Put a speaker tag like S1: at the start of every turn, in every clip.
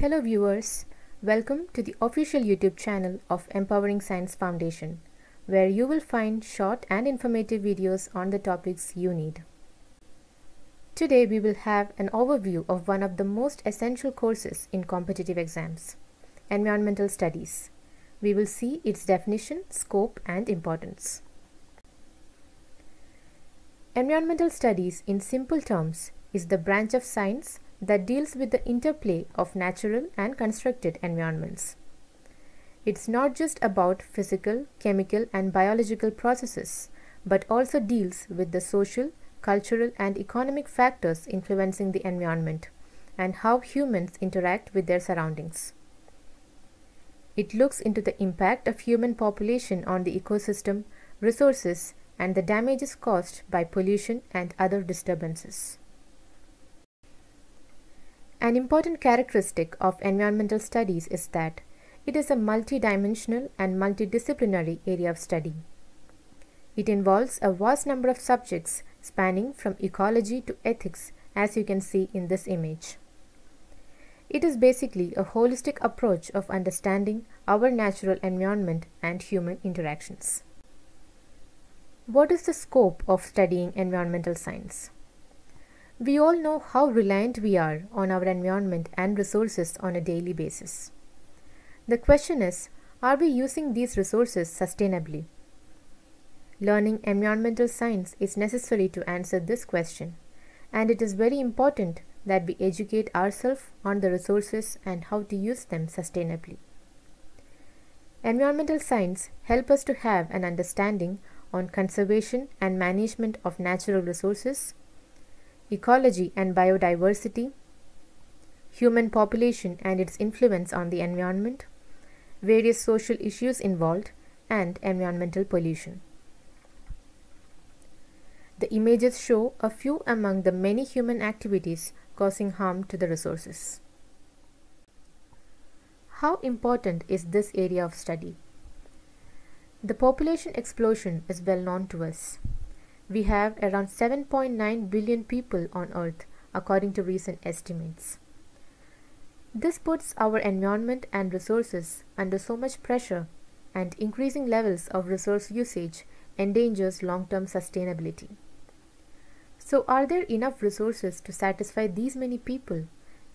S1: Hello viewers, welcome to the official YouTube channel of Empowering Science Foundation, where you will find short and informative videos on the topics you need. Today we will have an overview of one of the most essential courses in competitive exams, Environmental Studies. We will see its definition, scope and importance. Environmental Studies, in simple terms, is the branch of science that deals with the interplay of natural and constructed environments. It's not just about physical, chemical and biological processes, but also deals with the social, cultural and economic factors influencing the environment and how humans interact with their surroundings. It looks into the impact of human population on the ecosystem, resources and the damages caused by pollution and other disturbances. An important characteristic of environmental studies is that it is a multidimensional and multidisciplinary area of study. It involves a vast number of subjects spanning from ecology to ethics, as you can see in this image. It is basically a holistic approach of understanding our natural environment and human interactions. What is the scope of studying environmental science? We all know how reliant we are on our environment and resources on a daily basis. The question is, are we using these resources sustainably? Learning environmental science is necessary to answer this question, and it is very important that we educate ourselves on the resources and how to use them sustainably. Environmental science helps us to have an understanding on conservation and management of natural resources, ecology and biodiversity, human population and its influence on the environment, various social issues involved, and environmental pollution. The images show a few among the many human activities causing harm to the resources. How important is this area of study? The population explosion is well known to us. We have around 7.9 billion people on Earth, according to recent estimates. This puts our environment and resources under so much pressure, and increasing levels of resource usage endangers long-term sustainability. So, are there enough resources to satisfy these many people,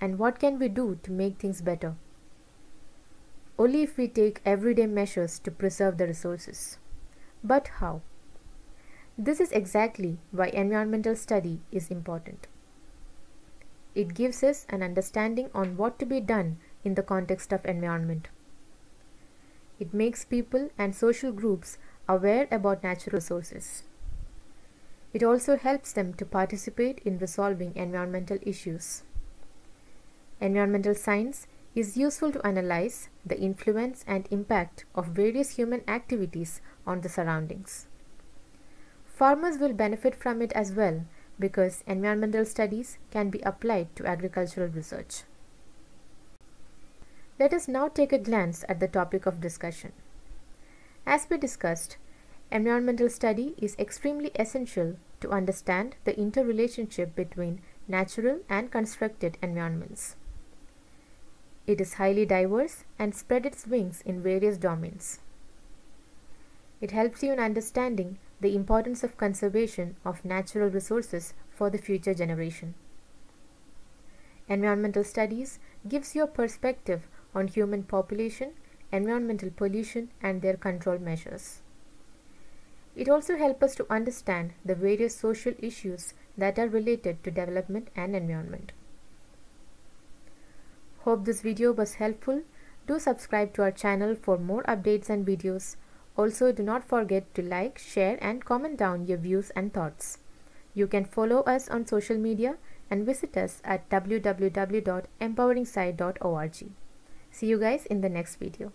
S1: and what can we do to make things better? Only if we take everyday measures to preserve the resources. But how? This is exactly why environmental study is important. It gives us an understanding on what to be done in the context of environment. It makes people and social groups aware about natural resources. It also helps them to participate in resolving environmental issues. Environmental science is useful to analyze the influence and impact of various human activities on the surroundings. Farmers will benefit from it as well because environmental studies can be applied to agricultural research. Let us now take a glance at the topic of discussion. As we discussed, environmental study is extremely essential to understand the interrelationship between natural and constructed environments. It is highly diverse and spread its wings in various domains. It helps you in understanding the importance of conservation of natural resources for the future generation. Environmental studies gives you a perspective on human population, environmental pollution and their control measures. It also helps us to understand the various social issues that are related to development and environment. Hope this video was helpful. Do subscribe to our channel for more updates and videos. Also, do not forget to like, share and comment down your views and thoughts. You can follow us on social media and visit us at www.empoweringsci.org. See you guys in the next video.